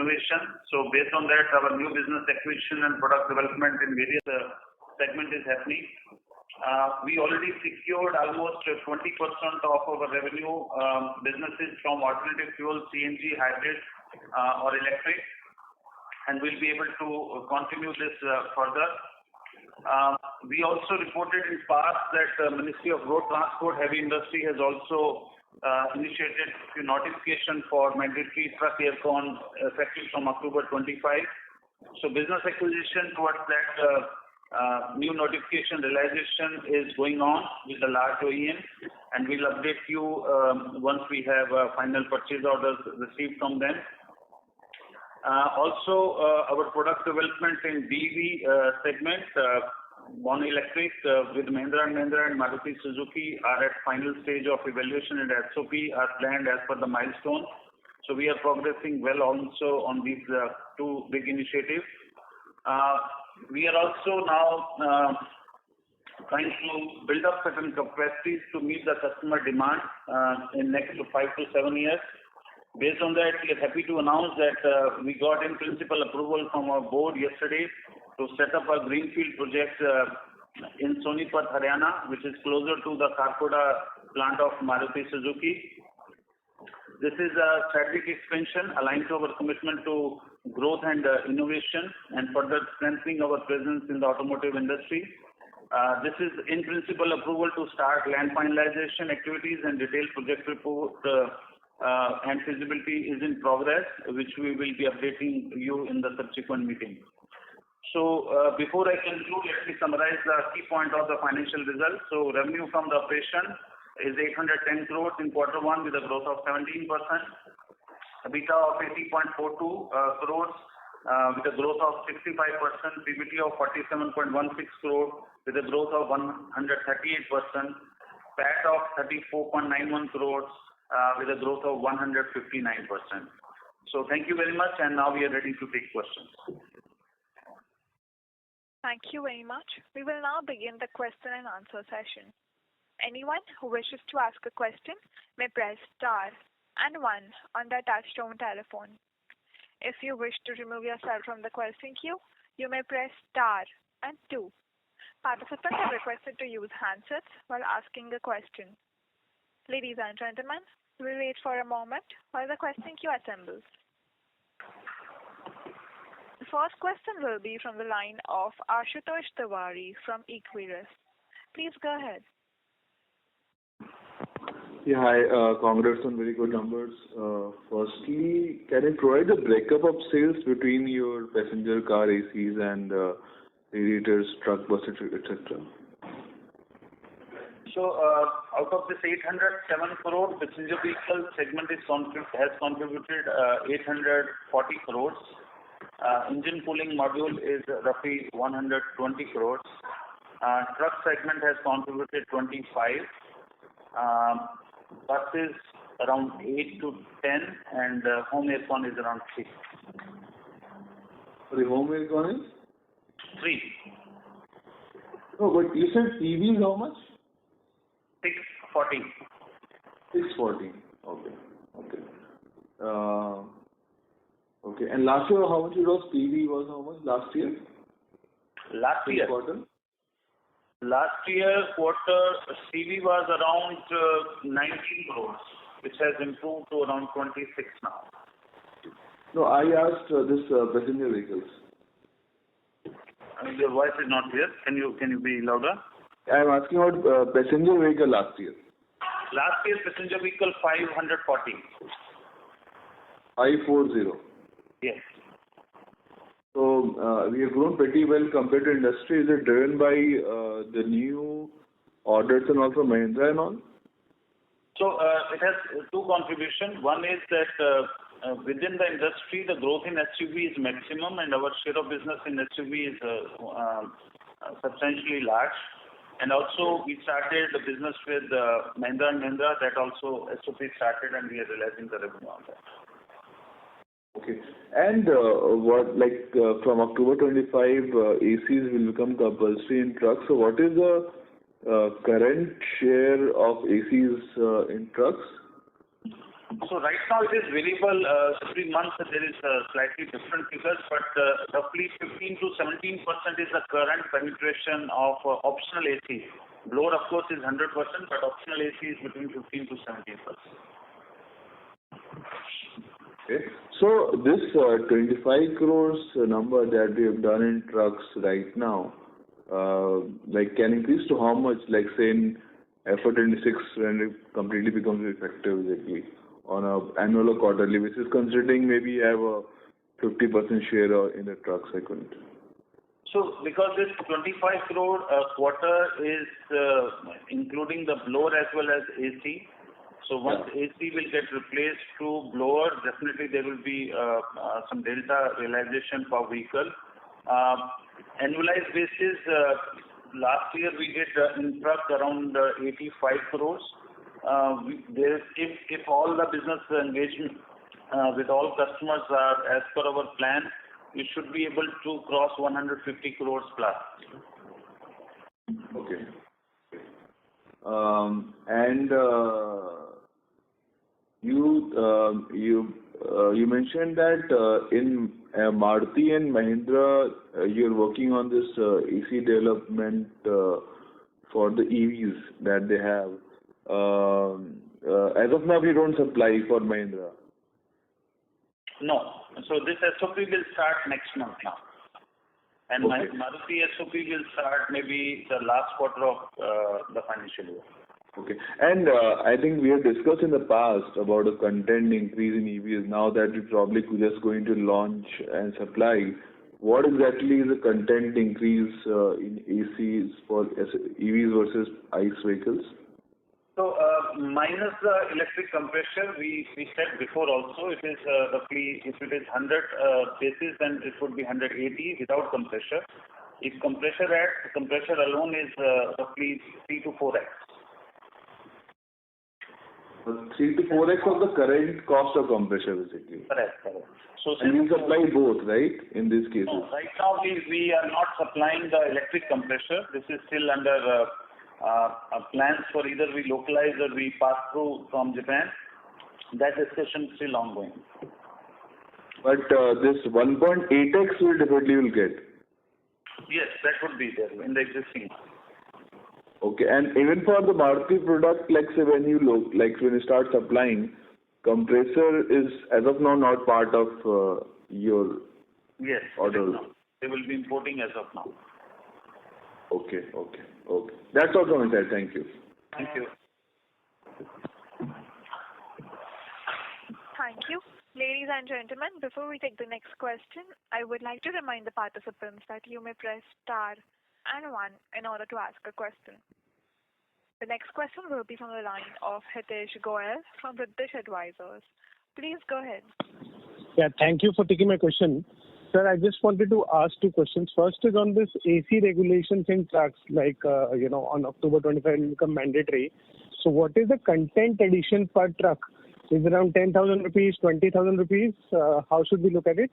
innovation. So based on that, our new business acquisition and product development in various segments is happening. We already secured almost 20% of our revenue businesses from alternative fuel, CNG, hybrid or electric, and we'll be able to continue this further. We also reported in past that Ministry of Road Transport Heavy Industry has also initiated a notification for mandatory truck aircon effective from October 25. So business acquisition towards that new notification realization is going on with the large OEM, and we'll update you once we have final purchase orders received from them. Also, our product development in BEV segment, Born Electric with Mahindra & Mahindra and Maruti Suzuki are at final stage of evaluation, and SOP are planned as per the milestone. So we are progressing well also on these two big initiatives. We are also now trying to build up certain capacities to meet the customer demand in next 5 to 7 years. Based on that, we are happy to announce that we got in principle approval from our board yesterday to set up a greenfield project in Sonipat, Haryana, which is closer to the Kharkhoda plant of Maruti Suzuki. This is a strategic expansion aligned to our commitment to growth and innovation and further strengthening our presence in the automotive industry. This is in principle approval to start land finalization activities, and detailed project report and feasibility is in progress, which we will be updating you in the subsequent meeting. So before I conclude, let me summarize the key point of the financial results. So revenue from the operation is 810 crores in Q1 with a growth of 17%. EBITDA of 80.42 crores with a growth of 65%. PBT of 47.16 crores with a growth of 138%. PAT of 34.91 crores with a growth of 159%. So thank you very much, and now we are ready to take questions. Thank you very much. We will now begin the question and answer session. Anyone who wishes to ask a question may press star and 1 on their touchtone telephone. If you wish to remove yourself from the question queue, you may press star and 2. Participants are requested to use handsets while asking a question. Ladies and gentlemen, we will wait for a moment while the question queue assembles. The first question will be from the line of Ashutosh Tiwari from Equirus. Please go ahead. Yeah, hi. Congrats on very good numbers. Firstly, can you provide a breakup of sales between your passenger car ACs and radiators, truck, bus, etc.? So, out of this 807 crore, passenger vehicle segment has contributed 840 crores. Engine cooling module is roughly 120 crores. Truck segment has contributed 25. Buses around 8 to 10, and home aircon is around 6. The home aircon is? 3. No, but you said TV is how much? 640. 640. Okay. Okay. And last year, how much it was? PV was how much last year? Last year quarter CV was around 19 crores, which has improved to around 26 now. No, I asked this passenger vehicles. Your voice is not clear. Can you be louder? I am asking about passenger vehicle last year. Last year passenger vehicle 540. 540. Yes. So we have grown pretty well compared to industry. Is it driven by the new orders and also Mahindra and all? So it has two contributions. One is that within the industry, the growth in SUV is maximum, and our share of business in SUV is substantially large. And also, we started the business with Mahindra & Mahindra. That also SOP started, and we are realizing the revenue on that. Okay. And from October 25, ACs will become compulsory in trucks. So what is the current share of ACs in trucks? So right now it is variable. Every month there is slightly different figures, but roughly 15 to 17% is the current penetration of optional AC. Blower, of course, is 100%, but optional AC is between 15 to 17%. Okay. So this 25 crores number that we have done in trucks right now, like can increase to how much? Like say in FY26 when it completely becomes effective exactly on a annual or quarterly basis, considering maybe you have a 50% share in the truck segment. So because this 25 crore quarter is including the blower as well as AC. So once AC will get replaced to blower, definitely there will be some delta realization per vehicle. Annualized basis, last year we did in truck around 85 crores. If all the business engagement with all customers are as per our plan, we should be able to cross 150 crores plus. Okay. You mentioned that in Maruti and Mahindra you're working on this AC development for the EVs that they have. As of now, we don't supply for Mahindra. No. So this SOP will start next month now. And Okay. Maruti SOP will start maybe the last quarter of the financial year. Okay. And I think we have discussed in the past about a content increase in EVs. Now that you're probably just going to launch and supply, what exactly is the content increase in ACs for EVs versus ICE vehicles? So minus the electric compressor, we said before also, it is roughly, if it is 100 basis, then it would be 180 without compressor. If compressor alone is roughly 3 to 4x. 3 to 4x of the current cost of compressor, basically. Correct. So and you supply both, right, in these cases? No, right now we are not supplying the electric compressor. This is still under plans for either we localize or we pass through from Japan. That discussion is still ongoing. But this 1.8x will definitely get. Yes, that would be there in the existing. Okay, and even for the Maruti product, like say when you start supplying, compressor is as of now not part of your order. They will be importing as of now. Okay. That's all from my side. Thank you. Thank you. Thank you. Ladies and gentlemen, before we take the next question, I would like to remind the participants that you may press star and 1 in order to ask a question. The next question will be from the line of Hitesh Goel from British Advisors. Please go ahead. Yeah, thank you for taking my question. Sir, I just wanted to ask two questions. First is on this AC regulations in trucks, like, on October 25 it will become mandatory. So what is the content addition per truck? Is it around 10,000 rupees, 20,000 rupees? How should we look at it?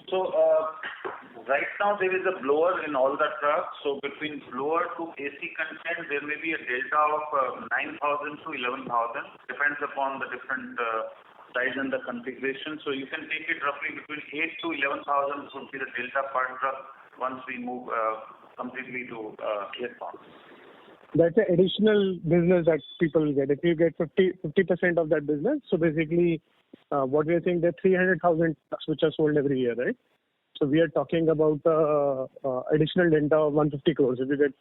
So, right now there is a blower in all the trucks. So between blower to AC content, there may be a delta of 9,000 to 11,000. Depends upon the different size and the configuration. So you can take it roughly between 8 to 11,000 would be the delta per truck once we move completely to earthbound. That's an additional business that people will get. If you get 50% of that business, so basically what we are saying, there are 300,000 trucks which are sold every year, right? So we are talking about additional delta of 150 crores if you get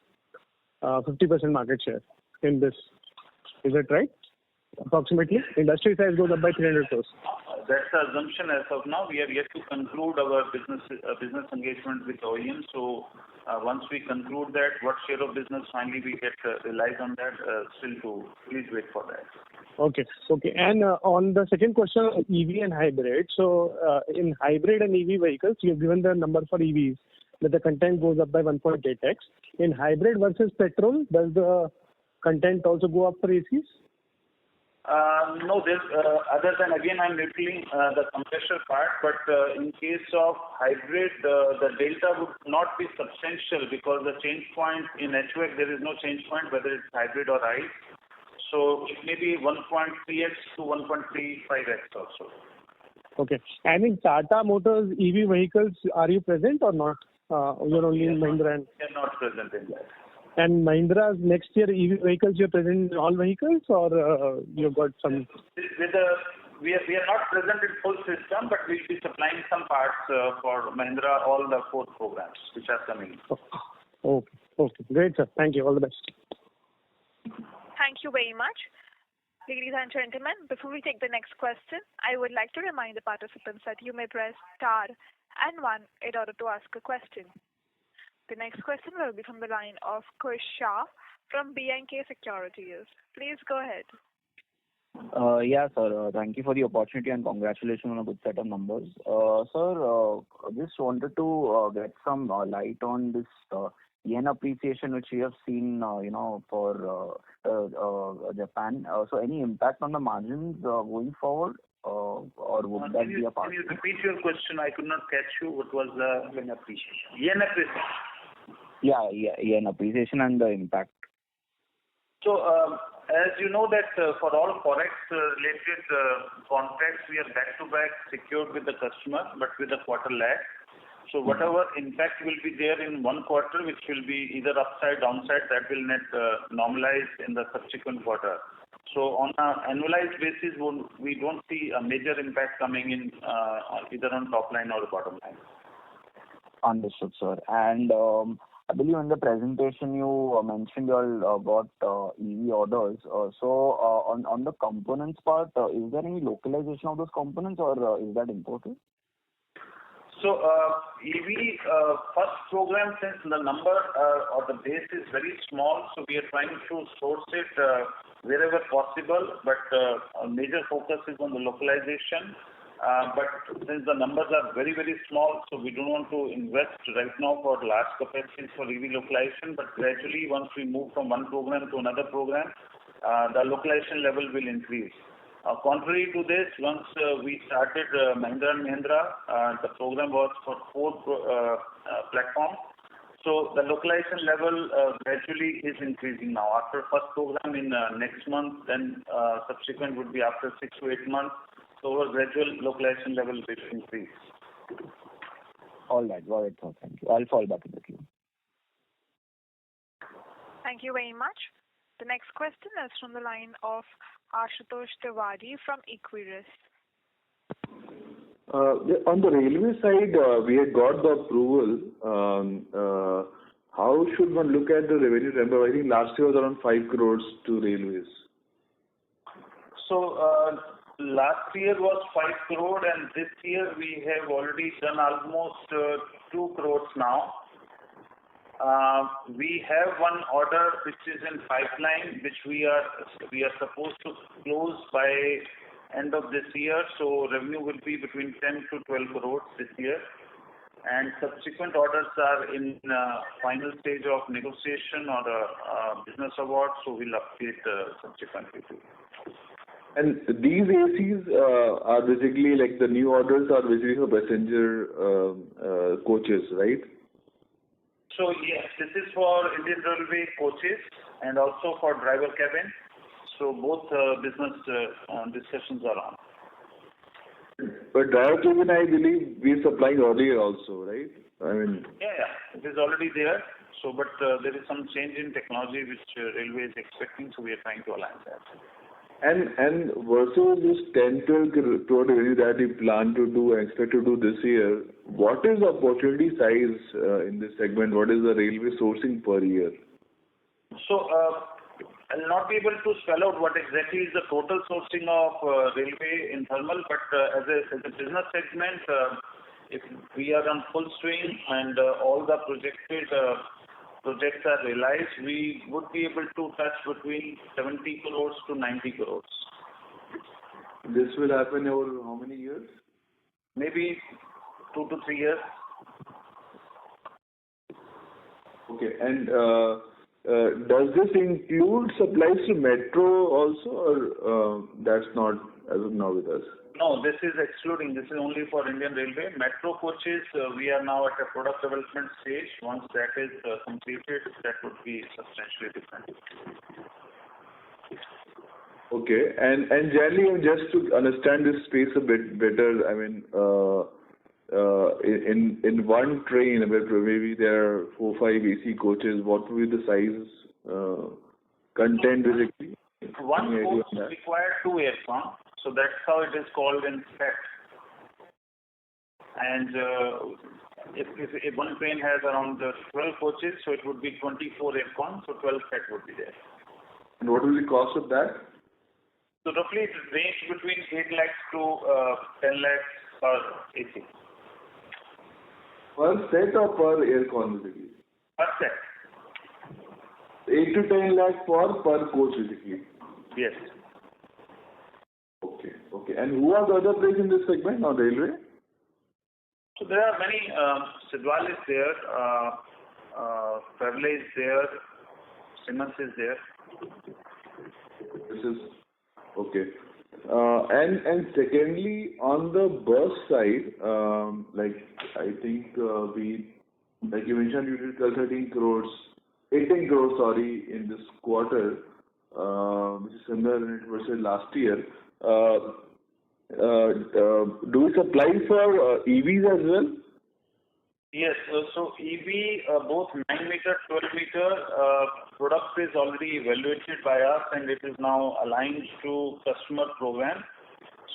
50% market share in this. Is that right? Approximately. Industry size goes up by 300 crores. That's the assumption as of now. We have yet to conclude our business engagement with OEM. So once we conclude that, what share of business finally we get relies on that. Please wait for that. Okay. And on the second question, EV and hybrid. So in hybrid and EV vehicles, you have given the number for EVs that the content goes up by 1.8x. In hybrid versus petrol, does the content also go up for ACs? No, other than again I'm repeating the compressor part, but in case of hybrid, the delta would not be substantial because the change point in HVAC there is no change point whether it's hybrid or ICE. So it may be 1.3x to 1.35x also. Okay. And in Tata Motors EV vehicles, are you present or not? You're only in Mahindra and... We are not present in that. And Mahindra's next year EV vehicles, you're present in all vehicles or you've got some... We are not present in full system, but we'll be supplying some parts for Mahindra, all the 4 programs which are coming. Okay. Great, sir. Thank you. All the best. Thank you very much. Ladies and gentlemen, before we take the next question, I would like to remind the participants that you may press star and 1 in order to ask a question. The next question will be from the line of Kush Shah from B&K Securities. Please go ahead. Yeah, sir. Thank you for the opportunity and congratulations on a good set of numbers. Sir, just wanted to get some light on this yen appreciation which we have seen, for Japan. So any impact on the margins going forward, or would that be a part? Can you repeat your question? I could not catch you. What was the yen appreciation? Yen appreciation. Yeah, yen appreciation and the impact. So, as you know that for all forex-related contracts, we are back-to-back secured with the customer, but with a quarter lag. So whatever impact will be there in one quarter, which will be either upside, downside, that will net normalize in the subsequent quarter. So on an annualized basis, we don't see a major impact coming in either on top line or bottom line. Understood, sir. And I believe in the presentation you mentioned you all got EV orders. So on the components part, is there any localization of those components or is that imported? So EV first program, since the number or the base is very small, so we are trying to source it wherever possible, but a major focus is on the localization. But since the numbers are very, very small, so we don't want to invest right now for large capacities for EV localization, but gradually once we move from one program to another program, the localization level will increase. Contrary to this, once we started Mahindra & Mahindra, the program was for 4 platforms. So the localization level gradually is increasing now. After first program in next month, then subsequent would be after 6 to 8 months. So our gradual localization level will increase. All right, got it, sir. Thank you. I'll fall back in the queue. Thank you very much. The next question is from the line of Ashutosh Tiwari from Equirus. On the railway side, we had got the approval. How should one look at the revenue number? I think last year was around 5 crores to railways. So last year was 5 crore and this year we have already done almost 2 crores now. We have one order which is in pipeline, which we are supposed to close by end of this year. So revenue will be between 10 to 12 crores this year. And subsequent orders are in final stage of negotiation or business award. So we'll update subsequently too. And these ACs are basically like the new orders are basically for passenger coaches, right? So yes, this is for Indian Railway coaches and also for driver cabin. So both business discussions are on. But driver cabin, I believe we supplying earlier also, right? I mean. Yeah, it is already there. So, but there is some change in technology which railway is expecting. So we are trying to align that. And versus this 10-12 crore revenue that you plan to do and expect to do this year, what is the opportunity size in this segment? What is the railway sourcing per year? So I'll not be able to spell out what exactly is the total sourcing of railway in thermal, but as a business segment, if we are on full swing and all the projected projects are realized, we would be able to touch between 70 crores to 90 crores. This will happen over how many years? Maybe 2 to 3 years. Okay, and does this include supplies to metro also, or that's not as of now with us? No, this is excluding. This is only for Indian Railway. Metro coaches, we are now at a product development stage. Once that is completed, that would be substantially different. Okay. And generally, just to understand this space a bit better, I mean, in one train, where maybe there are 4-5 AC coaches, what will be the size content basically? One coach requires 2 aircon, so that's how it is called in set. And if one train has around 12 coaches, so it would be 24 aircon, so 12 set would be there. And what will be the cost of that? So roughly it range between 8 lakhs to 10 lakhs per AC. Per set or per aircon basically? Per set. 8 to 10 lakh per coach basically? Yes. Okay. And who are the other players in this segment on railway? So there are many. Sidwal is there, Fevle is there, Siemens is there. This is okay. And secondly, on the bus side, like I think like you mentioned, you did 18 crores, sorry, in this quarter, which is similar versus last year. Do we supply for EVs as well? Yes. So EV, both 9-meter, 12-meter product is already evaluated by us, and it is now aligned to customer program.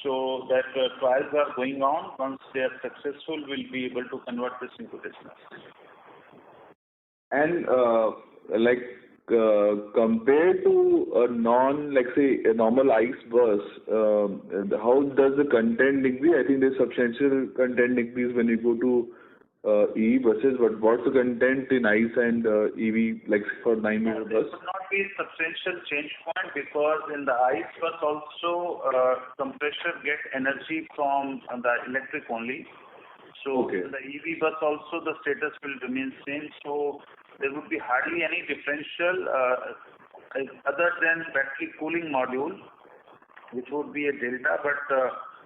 So that trials are going on. Once they are successful, we'll be able to convert this into business. And compared to a a normal ICE bus, how does the content increase? I think there's substantial content increase when you go to EV buses, but what's the content in ICE and EV, like for 9-meter bus? There would not be substantial change point, because in the ICE bus also compressor get energy from the electric only. So in the EV bus also the status will remain same. So there would be hardly any differential other than battery cooling module, which would be a delta, but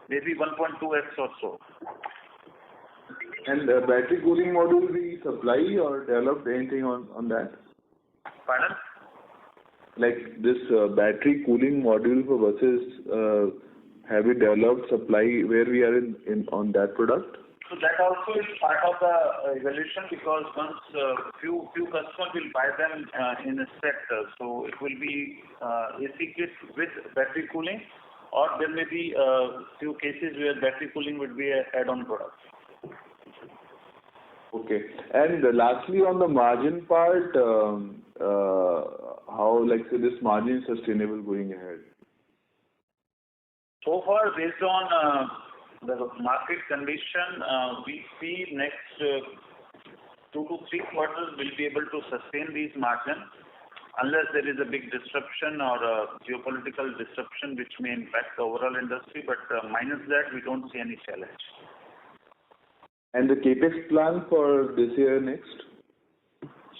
maybe 1.2x or so. And battery cooling module, we supply or developed anything on that? Pardon? Like this battery cooling module for buses, have we developed supply where we are in on that product? So that also is part of the evaluation, because once few customers will buy them in a set, so it will be AC kit with battery cooling, or there may be few cases where battery cooling would be an add-on product. Okay. And lastly, on the margin part, how this margin is sustainable going ahead? So far, based on the market condition, we see next 2 to 3 quarters will be able to sustain these margins, unless there is a big disruption or a geopolitical disruption which may impact the overall industry. But minus that, we don't see any challenge. And the capex plan for this year next?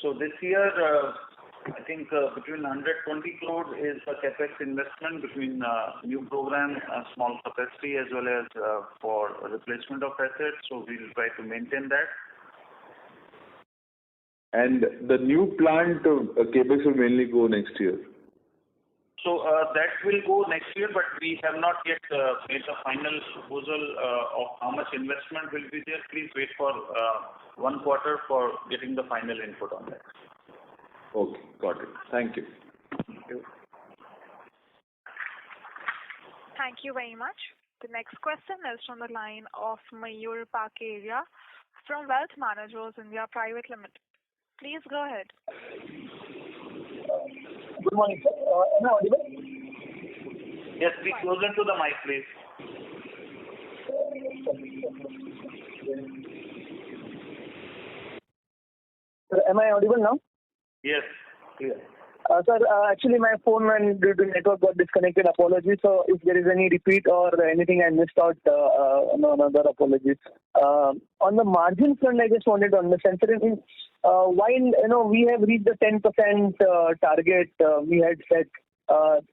So this year, I think between 120 crores is the capex investment between new program, small capacity, as well as for replacement of assets. So we'll try to maintain that. And the new plant capex will mainly go next year? So that will go next year, but we have not yet made a final proposal of how much investment will be there. Please wait for 1 quarter for getting the final input on that. Okay, got it. Thank you. Thank you. Thank you very much. The next question is from the line of Mayur Pakeria from Wealth Managers India Private Limited. Please go ahead. Good morning, sir. Am I audible? Yes, speak closer to the mic, please. Sir, am I audible now? Yes, clear. Sir, actually my phone when due to network got disconnected. Apologies. So if there is any repeat or anything I missed out, another apologies. On the margin front, I just wanted to understand, sir, while we have reached the 10% target we had set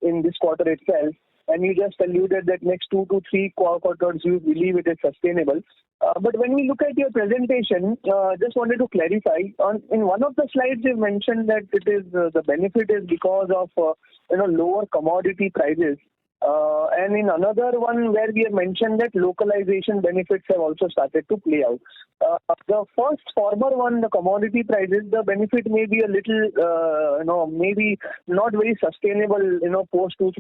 in this quarter itself, and you just alluded that next 2 to 3 quarters you believe it is sustainable. But when we look at your presentation, just wanted to clarify. In one of the slides, you mentioned that it is the benefit is because of lower commodity prices. And in another one where we have mentioned that localization benefits have also started to play out. The first former one, the commodity prices, the benefit may be a little, maybe not very sustainable, post 2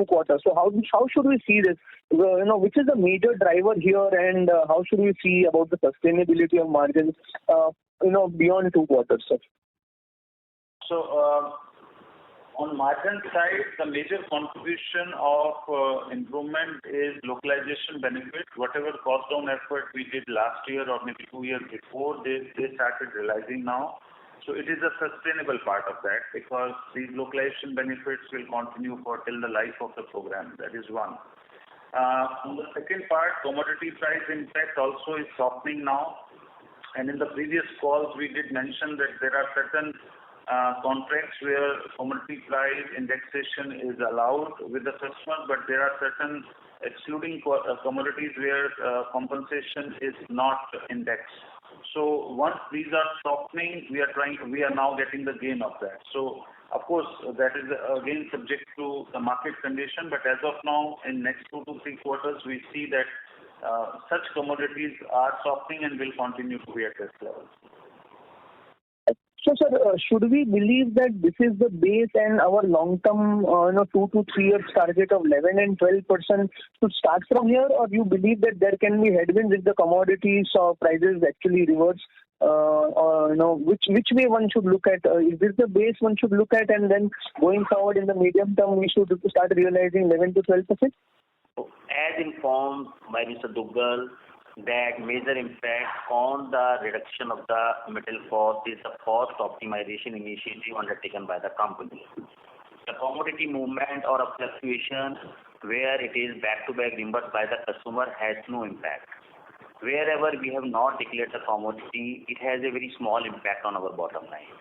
quarters. So how should we see this? Which is the major driver here, and how should we see about the sustainability of margins, beyond 2 quarters, sir? So, on margin side, the major contribution of improvement is localization benefit. Whatever cost down effort we did last year or maybe 2 years before, they started realizing now. So it is a sustainable part of that, because these localization benefits will continue for till the life of the program. That is one. On the second part, commodity price impact also is softening now. And in the previous calls, we did mention that there are certain contracts where commodity price indexation is allowed with the customer, but there are certain excluding commodities where compensation is not indexed. So once these are softening, we are now getting the gain of that. So of course that is again subject to the market condition, but as of now, in next 2 to 3 quarters, we see that such commodities are softening and will continue to be at this level. So, sir, should we believe that this is the base and our long-term, 2 to 3 years target of 11 and 12% should start from here, or you believe that there can be headwinds if the commodities or prices actually reverse? Which way one should look at? Is this the base one should look at, and then going forward in the medium term we should start realizing 11 to 12%? As informed by Mr. Duggal, that major impact on the reduction of the metal cost is the cost optimization initiative undertaken by the company. The commodity movement or a fluctuation where it is back-to-back reimbursed by the customer has no impact. Wherever we have not declared the commodity, it has a very small impact on our bottom line.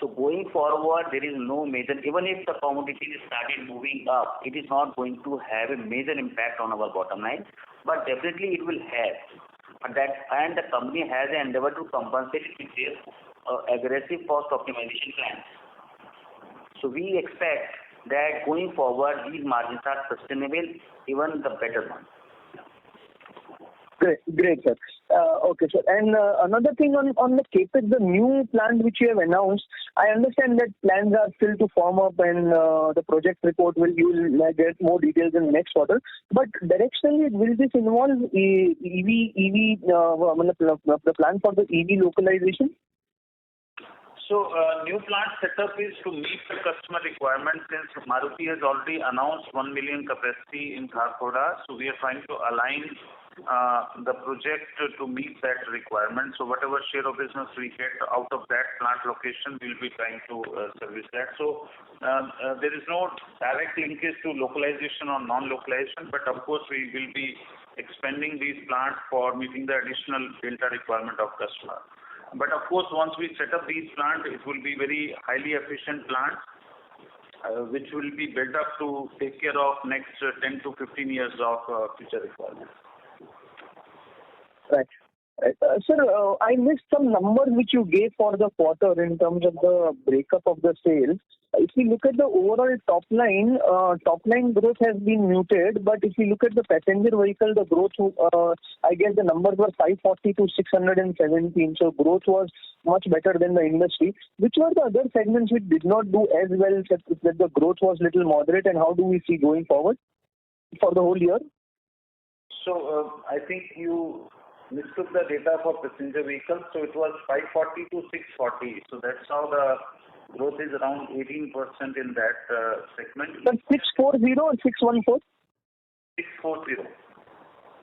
So going forward, there is no major, even if the commodity started moving up, it is not going to have a major impact on our bottom line, but definitely it will have. And the company has an endeavor to compensate it with their aggressive cost optimization plans. So we expect that going forward, these margins are sustainable, even the better ones. Great, sir. Okay, sir. And another thing on the CAPEX, the new plant which you have announced, I understand that plans are still to form up, and the project report you will get more details in the next quarter. But directionally, will this involve the plan for the EV localization? So new plant setup is to meet the customer requirements, since Maruti has already announced 1 million capacity in Kharkhoda. So we are trying to align the project to meet that requirement. So whatever share of business we get out of that plant location, we'll be trying to service that. So there is no direct linkage to localization or non-localization, but of course we will be expanding these plants for meeting the additional delta requirement of customer. But of course, once we set up these plants, it will be very highly efficient plants, which will be built up to take care of next 10 to 15 years of future requirements. Right. Sir, I missed some numbers which you gave for the quarter in terms of the breakup of the sales. If we look at the overall top line growth has been muted, but if we look at the passenger vehicle, the growth, I guess the numbers were 540 to 617. So growth was much better than the industry. Which were the other segments which did not do as well, that the growth was little moderate, and how do we see going forward for the whole year? So I think you mistook the data for passenger vehicles. So it was 540 to 640. So that's how the growth is around 18% in that segment. But 640 or 614? 640.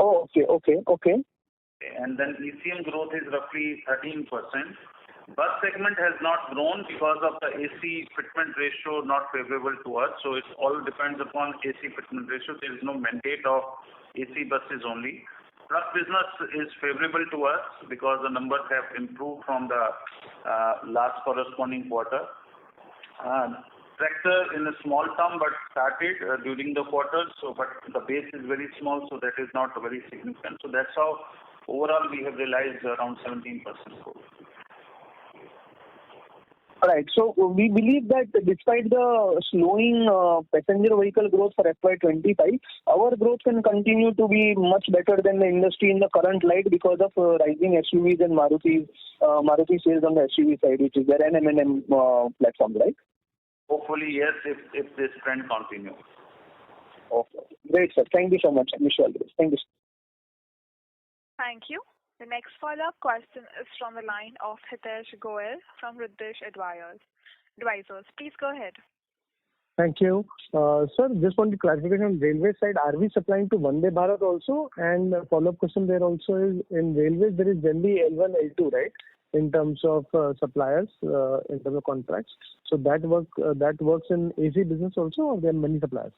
Oh, okay. And then ECM growth is roughly 13%. Bus segment has not grown because of the AC fitment ratio not favorable to us. So it all depends upon AC fitment ratio. There is no mandate of AC buses only. Truck business is favorable to us because the numbers have improved from the last corresponding quarter. tractor in a small term, but started during the quarter. But the base is very small, so that is not very significant. So that's how overall we have realized around 17% growth. All right. So we believe that despite the slowing passenger vehicle growth for FY25, our growth can continue to be much better than the industry in the current light because of rising SUVs and Maruti sales on the SUV side, which is their M&M platform, right? Hopefully, yes, if this trend continues. Okay. Great, sir. Thank you so much. I wish you all the best. Thank you, sir. Thank you. The next follow-up question is from the line of Hitesh Goel from Riddish Advisors. Please go ahead. Thank you. Sir, just want to clarification on railway side. Are we supplying to Vande Bharat also? And follow-up question there also is in railways there is generally L1, L2, right? In terms of suppliers, in terms of contracts. So that works in AC business also, or there are many suppliers?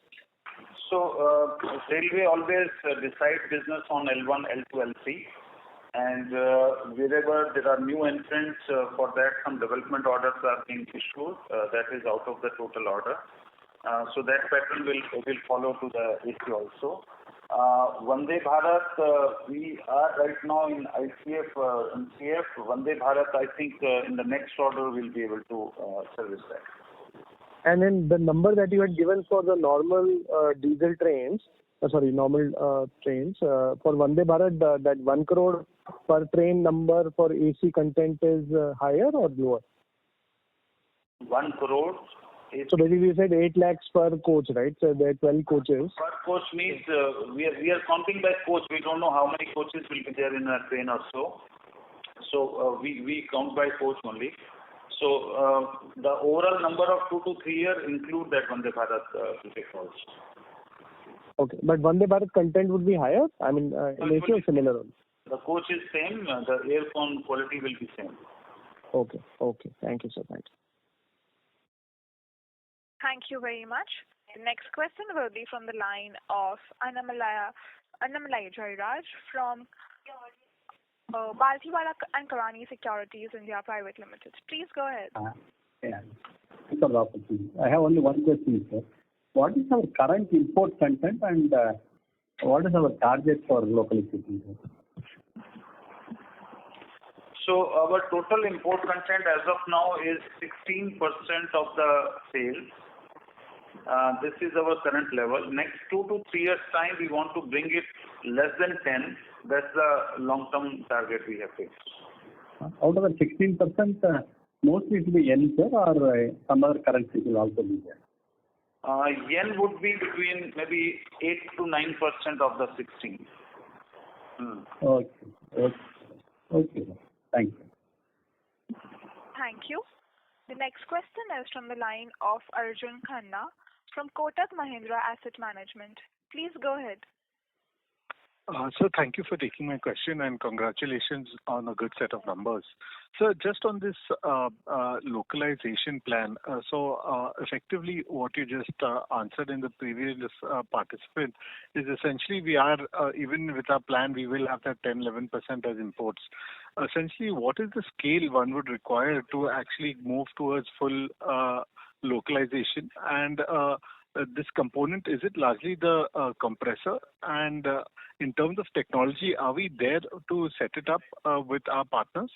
So railway always decide business on L1, L2, L3. And wherever there are new entrants, for that some development orders are being issued. That is out of the total order. So that pattern will follow to the AC also. Vande Bharat, we are right now in ICF and CF. Vande Bharat, I think in the next order we'll be able to service that. And then the number that you had given for the normal diesel trains, normal trains, for Vande Bharat, that 1 crore per train number for AC content is higher or lower? 1 crore? So basically you said 8 lakhs per coach, right? So there are 12 coaches. Per coach means we are counting by coach. We don't know how many coaches will be there in a train or so. So we count by coach only. So the overall number of 2 to 3 years include that Vande Bharat ticket also. Okay, but Vande Bharat content would be higher? I mean, in AC or similar? The coach is same. The aircon quality will be same. Okay. Thank you, sir. Thank you. Thank you very much. The next question will be from the line of Annamalai Jairaj from Baltiwala and Karani Securities India Private Limited. Please go ahead. I have only one question, sir. What is our current import content and what is our target for localization? So our total import content as of now is 16% of the sales. This is our current level. Next 2 to 3 years time, we want to bring it less than 10. That's the long-term target we have fixed. Out of the 16%, mostly it will be yen, sir, or some other currency will also be there? Yen would be between maybe 8 to 9% of the 16. Okay. Thank you. Thank you. The next question is from the line of Arjun Khanna from Kotak Mahindra Asset Management. Please go ahead. Sir, thank you for taking my question and congratulations on a good set of numbers. Sir, just on this localization plan, effectively what you just answered in the previous participant is essentially we are, even with our plan, we will have that 10-11% as imports. Essentially, what is the scale one would require to actually move towards full localization? And this component, is it largely the compressor? And in terms of technology, are we there to set it up with our partners?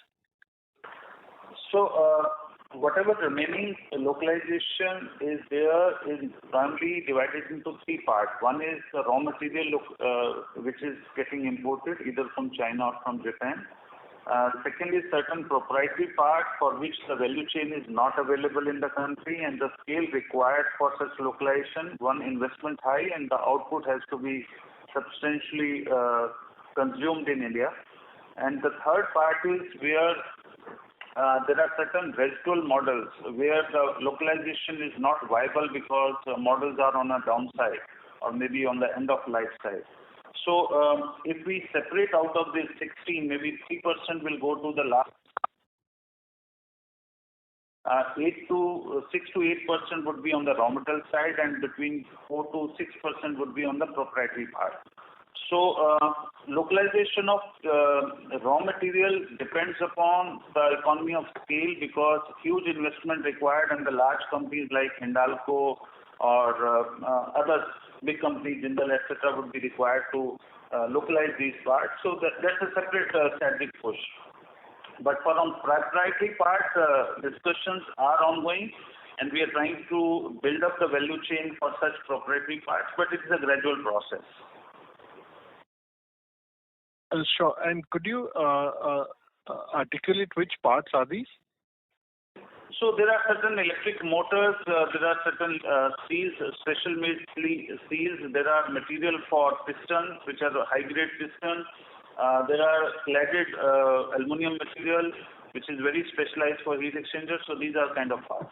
So whatever remaining localization is there is primarily divided into 3 parts. One is the raw material which is getting imported either from China or from Japan. Second is certain proprietary part for which the value chain is not available in the country and the scale required for such localization, one, investment high and the output has to be substantially consumed in India. And the third part is where there are certain residual models where the localization is not viable because models are on a downside or maybe on the end of life side. So if we separate out of this 16, maybe 3% will go to the last. 6 to 8% would be on the raw material side and between 4 to 6% would be on the proprietary part. So, localization of raw material depends upon the economy of scale, because huge investment required, and the large companies like Hindalco or other big companies, Jindal, etc., would be required to localize these parts. So that's a separate strategic push. But for on proprietary part, discussions are ongoing, and we are trying to build up the value chain for such proprietary parts, but it is a gradual process. Sure. And could you articulate which parts are these? So there are certain electric motors, there are certain seals, special made seals, there are material for pistons, which are high-grade pistons. There are cladded aluminum material, which is very specialized for heat exchangers. So these are kind of parts.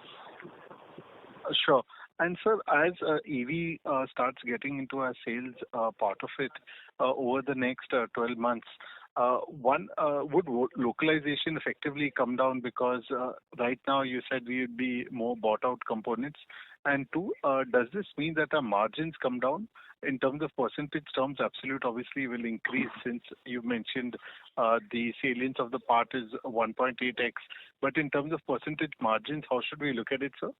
Sure. And sir, as EV starts getting into our sales part of it over the next 12 months, would localization effectively come down, because right now you said we would be more bought out components? And two, does this mean that our margins come down? In terms of percentage terms, absolute obviously will increase, since you mentioned the salience of the part is 1.8x. But in terms of percentage margins, how should we look at it, sir?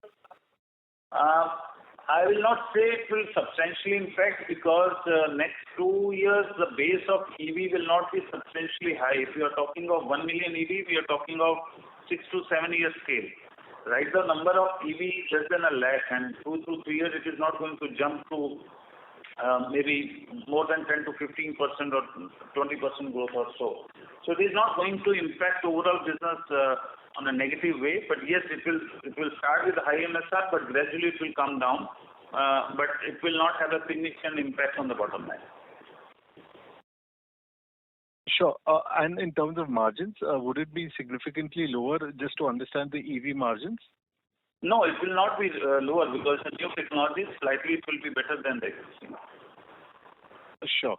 I will not say it will substantially impact, because next 2 years the base of EV will not be substantially high. If you are talking of 1 million EV, we are talking of 6 to 7 year scale. Right, the number of EV is less than a lakh, and 2 to 3 years it is not going to jump to maybe more than 10 to 15% or 20% growth or so. So it is not going to impact overall business on a negative way, but yes, it will start with high MSR, but gradually it will come down, but it will not have a significant impact on the bottom line. Sure. And in terms of margins, would it be significantly lower, just to understand the EV margins? No, it will not be lower, because the new technologies, slightly it will be better than the existing. Sure.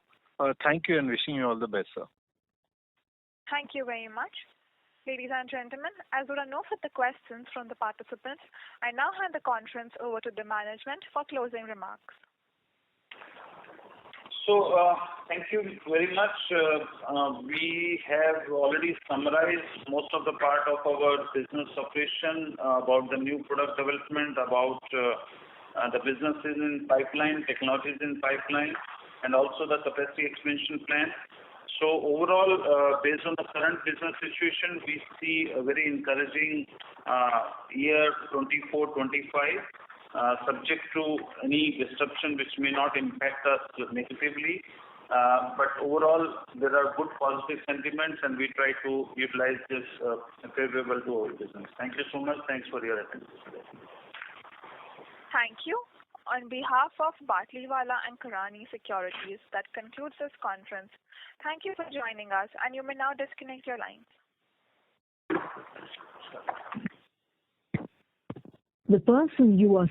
Thank you, and wishing you all the best, sir. Thank you very much. Ladies and gentlemen, as there are no further questions from the participants, I now hand the conference over to the management for closing remarks. So, thank you very much. We have already summarized most of the part of our business operation, about the new product development, about the businesses in pipeline, technologies in pipeline, and also the capacity expansion plan. So overall, based on the current business situation, we see a very encouraging year 24-25, subject to any disruption which may not impact us negatively. But overall, there are good positive sentiments, and we try to utilize this favorable to our business. Thank you so much. Thanks for your attendance today. Thank you. On behalf of Batlivala and Karani Securities, that concludes this conference. Thank you for joining us, and you may now disconnect your lines. The person you are